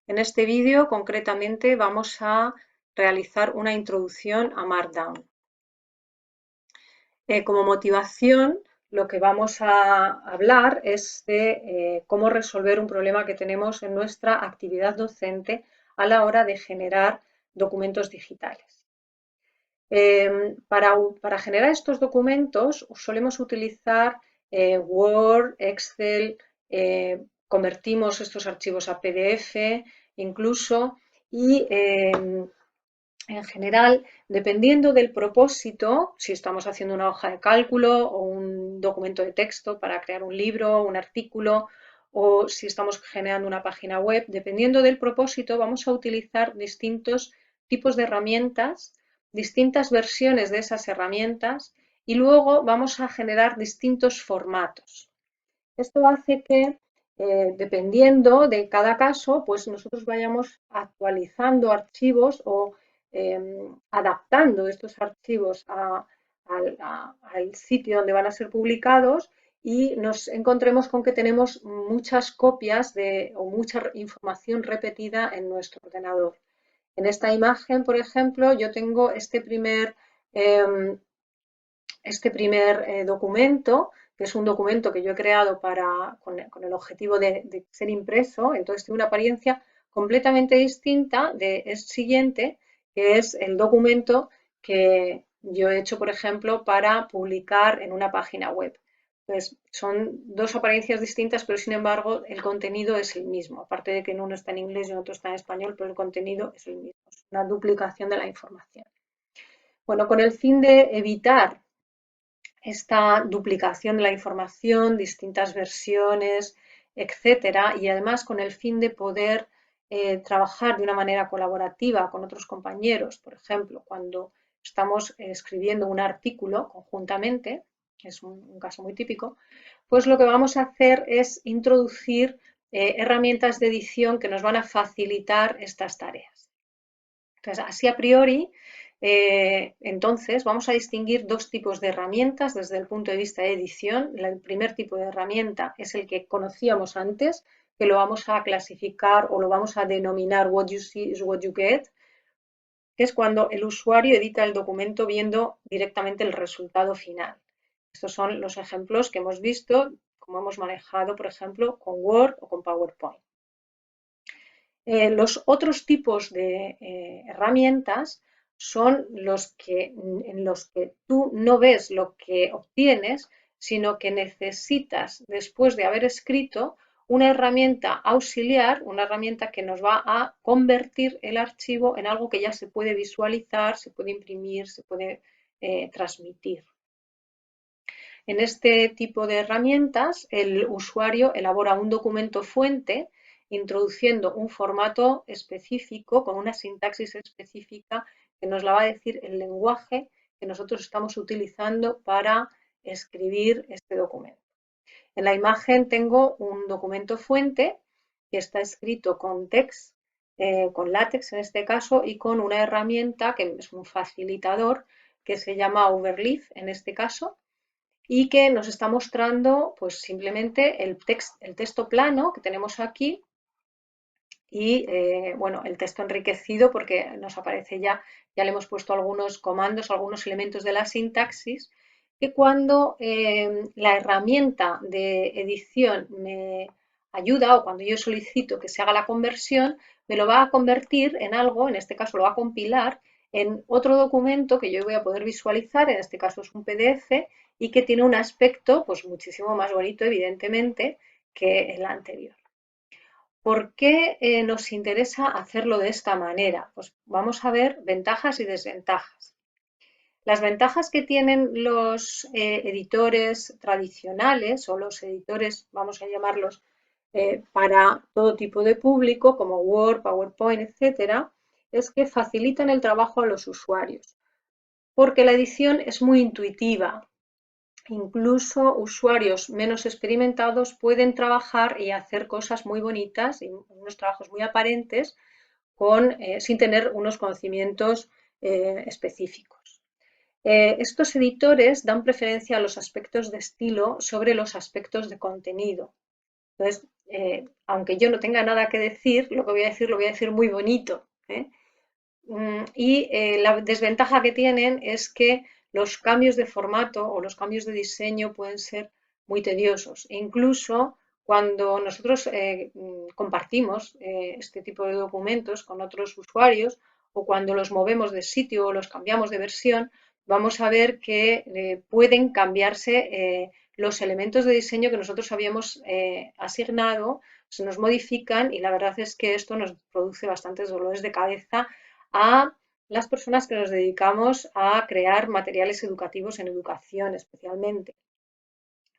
En este vídeo concretamente vamos a realizar una introducción a Markdown. Como motivación, lo que vamos a hablar es de cómo resolver un problema que tenemos en nuestra actividad docente a la hora de generar documentos digitales. Para generar estos documentos solemos utilizar Word, Excel, convertimos estos archivos a PDF incluso y en general, dependiendo del propósito, si estamos haciendo una hoja de cálculo o un documento de texto para crear un libro, un artículo, o si estamos generando una página web, dependiendo del propósito, vamos a utilizar distintos tipos de herramientas, distintas versiones de esas herramientas y luego vamos a generar distintos formatos. Esto hace que, dependiendo de cada caso, pues nosotros vayamos actualizando archivos o adaptando estos archivos al sitio donde van a ser publicados y nos encontremos con que tenemos muchas copias o mucha información repetida en nuestro ordenador. En esta imagen, por ejemplo, yo tengo em, este primer documento, que es un documento que yo he creado con el objetivo de ser impreso, entonces tiene una apariencia completamente distinta del siguiente, que es el documento que yo he hecho, por ejemplo, para publicar en una página web. Entonces, son dos apariencias distintas, pero sin embargo el contenido es el mismo. Aparte de que en uno está en inglés y en otro está en español, pero el contenido es el mismo. Es una duplicación de la información. Bueno, con el fin de evitar esta duplicación de la información, distintas versiones, etcétera, y además con el fin de poder trabajar de una manera colaborativa con otros compañeros, por ejemplo, cuando estamos escribiendo un artículo conjuntamente, es un caso muy típico, pues lo que vamos a hacer es introducir herramientas de edición que nos van a facilitar estas tareas. Entonces, así a priori, entonces vamos a distinguir dos tipos de herramientas desde el punto de vista de edición. El primer tipo de herramienta es el que conocíamos antes, que lo vamos a clasificar o lo vamos a denominar what you see is what you get, que es cuando el usuario edita el documento viendo directamente el resultado final. Estos son los ejemplos que hemos visto, como hemos manejado, por ejemplo, con Word o con PowerPoint. Los otros tipos de herramientas son en los que tú no ves lo que obtienes, sino que necesitas, después de haber escrito, una herramienta auxiliar, una herramienta que nos va a convertir el archivo en algo que ya se puede visualizar, se puede imprimir, se puede transmitir. En este tipo de herramientas, el usuario elabora un documento fuente introduciendo un formato específico con una sintaxis específica que nos la va a decir el lenguaje que nosotros estamos utilizando para escribir este documento. En la imagen tengo un documento fuente que está escrito con text, con látex en este caso, y con una herramienta que es un facilitador que se llama Overleaf en este caso, y que nos está mostrando pues simplemente el texto plano que tenemos aquí y bueno, el texto enriquecido porque nos aparece ya le hemos puesto algunos comandos, algunos elementos de la sintaxis que cuando la herramienta de edición me ayuda o cuando yo solicito que se haga la conversión, me lo va a convertir en algo, en este caso lo va a compilar en otro documento que yo voy a poder visualizar, en este caso es un PDF y que tiene un aspecto pues muchísimo más bonito evidentemente que el anterior. ¿Por qué nos interesa hacerlo de esta manera? Pues vamos a ver ventajas y desventajas. Las ventajas que tienen los editores tradicionales o los editores, vamos a llamarlos, para todo tipo de público, como Word, PowerPoint, etcétera, es que facilitan el trabajo a los usuarios, porque la edición es muy intuitiva. Incluso usuarios menos experimentados pueden trabajar y hacer cosas muy bonitas y unos trabajos muy aparentes sin tener unos conocimientos específicos. Estos editores dan preferencia a los aspectos de estilo sobre los aspectos de contenido. Entonces, aunque yo no tenga nada que decir, lo que voy a decir lo voy a decir muy bonito, ¿eh? La desventaja que tienen es que los cambios de formato o los cambios de diseño pueden ser muy tediosos. E incluso cuando nosotros compartimos este tipo de documentos con otros usuarios o cuando los movemos de sitio o los cambiamos de versión, vamos a ver que pueden cambiarse los elementos de diseño que nosotros habíamos asignado, se nos modifican y la verdad es que esto nos produce bastantes dolores de cabeza a las personas que nos dedicamos a crear materiales educativos en educación, especialmente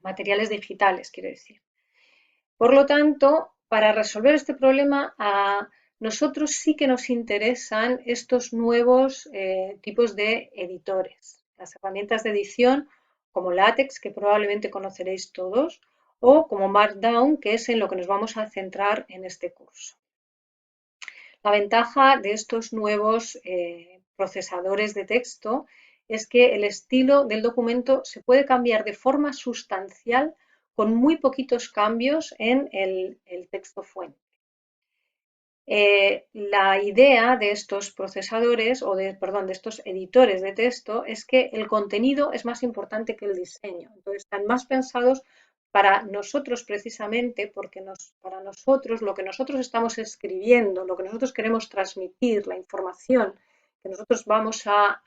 materiales digitales, quiero decir. Por lo tanto, para resolver este problema, a nosotros sí que nos interesan estos nuevos tipos de editores, las herramientas de edición como LaTeX, que probablemente conoceréis todos, o como Markdown, que es en lo que nos vamos a centrar en este curso. La ventaja de estos nuevos procesadores de texto es que el estilo del documento se puede cambiar de forma sustancial con muy poquitos cambios en el texto fuente. La idea de estos procesadores, perdón, de estos editores de texto, es que el contenido es más importante que el diseño. Entonces, están más pensados para nosotros precisamente, porque para nosotros, lo que nosotros estamos escribiendo, lo que nosotros queremos transmitir, la información que nosotros vamos a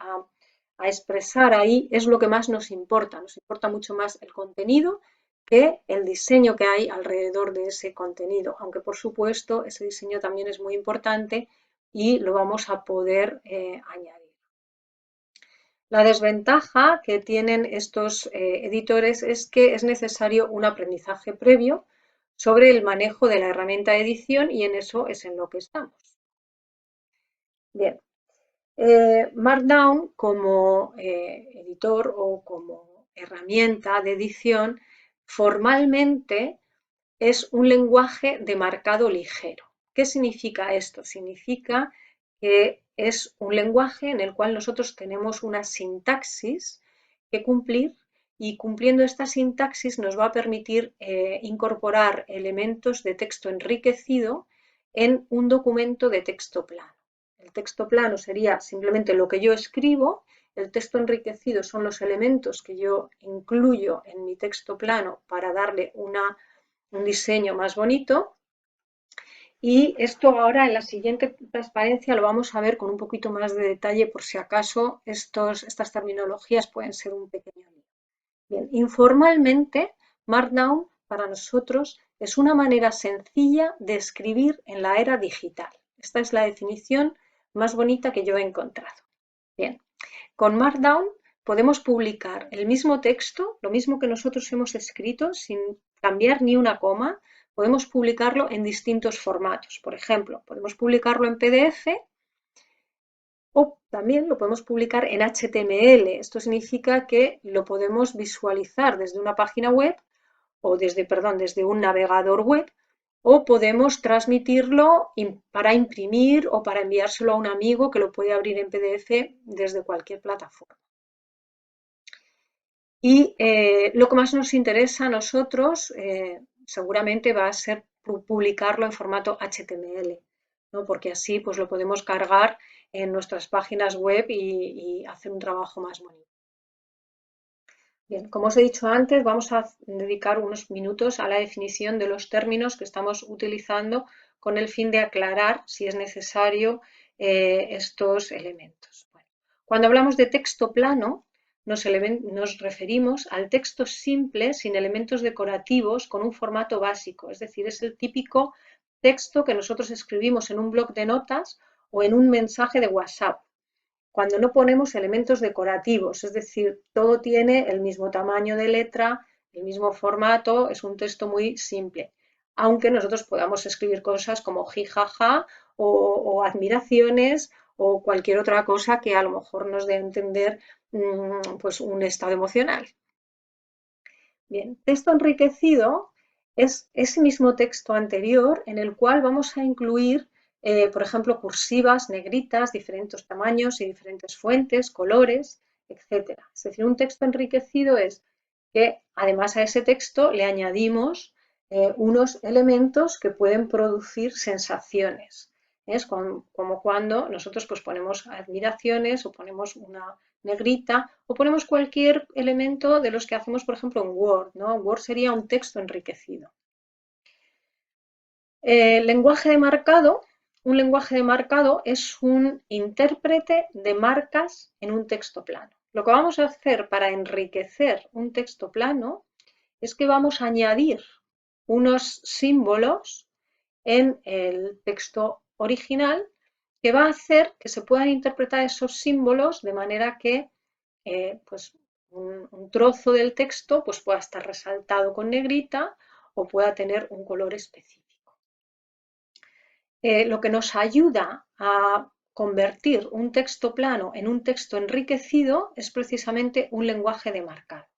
expresar ahí, es lo que más nos importa. Nos importa mucho más el contenido que el diseño que hay alrededor de ese contenido, aunque por supuesto ese diseño también es muy importante y lo vamos a poder añadir. La desventaja que tienen estos editores es que es necesario un aprendizaje previo sobre el manejo de la herramienta de edición y en eso es en lo que estamos. Bien, Markdown como editor o como herramienta de edición formalmente es un lenguaje de marcado ligero. ¿Qué significa esto? Significa que es un lenguaje en el cual nosotros tenemos una sintaxis que cumplir y cumpliendo esta sintaxis nos va a permitir incorporar elementos de texto enriquecido en un documento de texto plano. El texto plano sería simplemente lo que yo escribo, el texto enriquecido son los elementos que yo incluyo en mi texto plano para darle un diseño más bonito. Y esto ahora en la siguiente transparencia lo vamos a ver con un poquito más de detalle por si acaso estas terminologías pueden ser un pequeño lío. Bien, informalmente Markdown para nosotros es una manera sencilla de escribir en la era digital. Esta es la definición más bonita que yo he encontrado. Bien, con Markdown podemos publicar el mismo texto, lo mismo que nosotros hemos escrito, sin cambiar ni una coma, podemos publicarlo en distintos formatos. Por ejemplo, podemos publicarlo en PDF o también lo podemos publicar en HTML. Esto significa que lo podemos visualizar desde una página web o desde un navegador web o podemos transmitirlo para imprimir o para enviárselo a un amigo que lo puede abrir en PDF desde cualquier plataforma. Y lo que más nos interesa a nosotros seguramente va a ser publicarlo en formato HTML, ¿no? Porque así pues, lo podemos cargar en nuestras páginas web y hacer un trabajo más bonito. Bien, como os he dicho antes, vamos a dedicar unos minutos a la definición de los términos que estamos utilizando con el fin de aclarar si es necesario estos elementos. Bueno, cuando hablamos de texto plano, nos referimos al texto simple sin elementos decorativos con un formato básico, es decir, es el típico texto que nosotros escribimos en un bloc de notas o en un mensaje de WhatsApp cuando no ponemos elementos decorativos, es decir, todo tiene el mismo tamaño de letra, el mismo formato, es un texto muy simple, aunque nosotros podamos escribir cosas como jijaja o admiraciones o cualquier otra cosa que a lo mejor nos dé a entender pues un estado emocional. Bien, texto enriquecido es ese mismo texto anterior en el cual vamos a incluir por ejemplo, cursivas, negritas, diferentes tamaños y diferentes fuentes, colores, etc. Es decir, un texto enriquecido es que además a ese texto le añadimos unos elementos que pueden producir sensaciones. Es como cuando nosotros pues, ponemos admiraciones o ponemos una negrita o ponemos cualquier elemento de los que hacemos, por ejemplo, en Word, ¿no? Word sería un texto enriquecido. Lenguaje de marcado. Un lenguaje de marcado es un intérprete de marcas en un texto plano. Lo que vamos a hacer para enriquecer un texto plano es que vamos a añadir unos símbolos en el texto original que va a hacer que se puedan interpretar esos símbolos de manera que pues un trozo del texto pues pueda estar resaltado con negrita o pueda tener un color específico. Lo que nos ayuda a convertir un texto plano en un texto enriquecido es precisamente un lenguaje de marcado.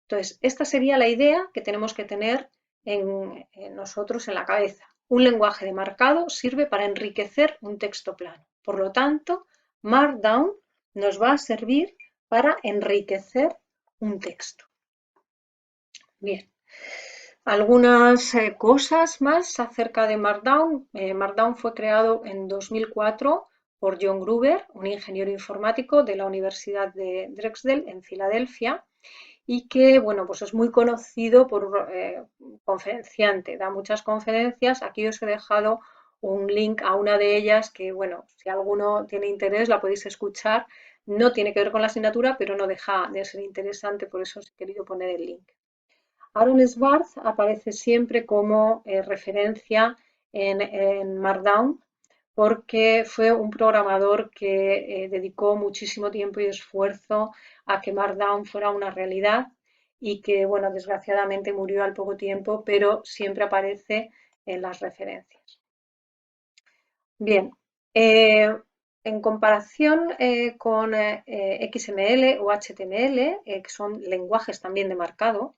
Entonces, esta sería la idea que tenemos que tener en nosotros en la cabeza. Un lenguaje de marcado sirve para enriquecer un texto plano. Por lo tanto, Markdown nos va a servir para enriquecer un texto. Bien. Algunas cosas más acerca de Markdown. Markdown fue creado en 2004 por John Gruber, un ingeniero informático de la Universidad de Drexel en Filadelfia, y que bueno, pues es muy conocido por conferenciante, da muchas conferencias. Aquí os he dejado un link a una de ellas que, bueno, si alguno tiene interés la podéis escuchar. No tiene que ver con la asignatura, pero no deja de ser interesante, por eso os he querido poner el link. Aaron Swartz aparece siempre como referencia en Markdown porque fue un programador que dedicó muchísimo tiempo y esfuerzo a que Markdown fuera una realidad y que, bueno, desgraciadamente murió al poco tiempo, pero siempre aparece en las referencias. Bien, en comparación con XML o HTML, que son lenguajes también de marcado,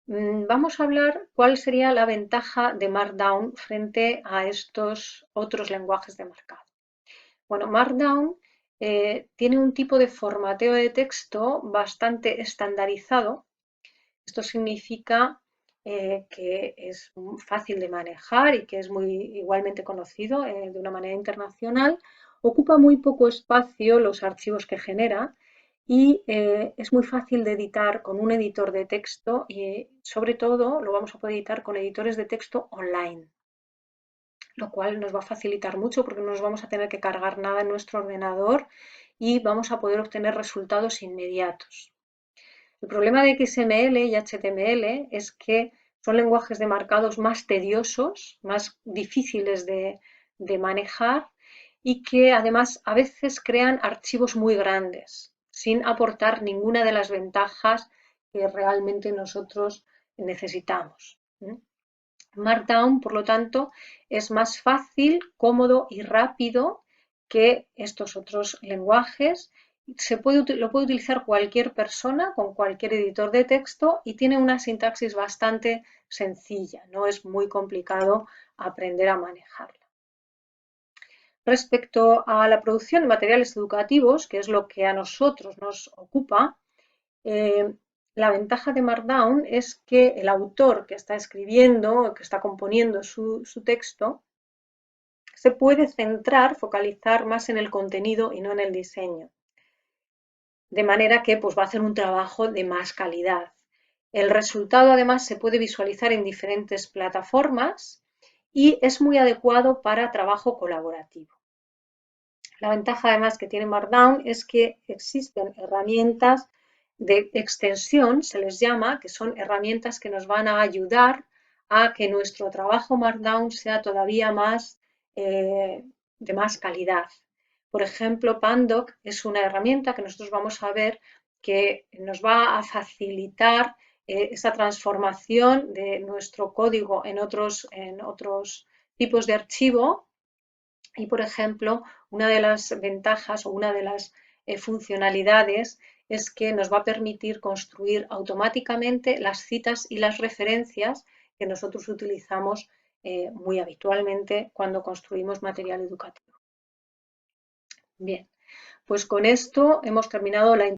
vamos a hablar cuál sería la ventaja de Markdown frente a estos otros lenguajes de marcado. Bueno, Markdown tiene un tipo de formateo de texto bastante estandarizado. Esto significa que es fácil de manejar y que es muy igualmente conocido de una manera internacional. Ocupa muy poco espacio los archivos que genera y es muy fácil de editar con un editor de texto y sobre todo lo vamos a poder editar con editores de texto online, lo cual nos va a facilitar mucho porque no nos vamos a tener que cargar nada en nuestro ordenador y vamos a poder obtener resultados inmediatos. El problema de XML y HTML es que son lenguajes de marcados más tediosos, más difíciles de manejar y que además a veces crean archivos muy grandes sin aportar ninguna de las ventajas que realmente nosotros necesitamos. Markdown, por lo tanto, es más fácil, cómodo y rápido que estos otros lenguajes. Lo puede utilizar cualquier persona con cualquier editor de texto y tiene una sintaxis bastante sencilla, no es muy complicado aprender a manejarla. Respecto a la producción de materiales educativos, que es lo que a nosotros nos ocupa, la ventaja de Markdown es que el autor que está escribiendo, que está componiendo su texto, se puede centrar, focalizar más en el contenido y no en el diseño. De manera que pues, va a hacer un trabajo de más calidad. El resultado además se puede visualizar en diferentes plataformas y es muy adecuado para trabajo colaborativo. La ventaja además que tiene Markdown es que existen herramientas de extensión, se les llama, que son herramientas que nos van a ayudar a que nuestro trabajo Markdown sea todavía más de más calidad. Por ejemplo, Pandoc es una herramienta que nosotros vamos a ver que nos va a facilitar esa transformación de nuestro código en otros tipos de archivo. Y, por ejemplo, una de las ventajas o una de las funcionalidades es que nos va a permitir construir automáticamente las citas y las referencias que nosotros utilizamos muy habitualmente cuando construimos material educativo. Bien, pues con esto hemos terminado la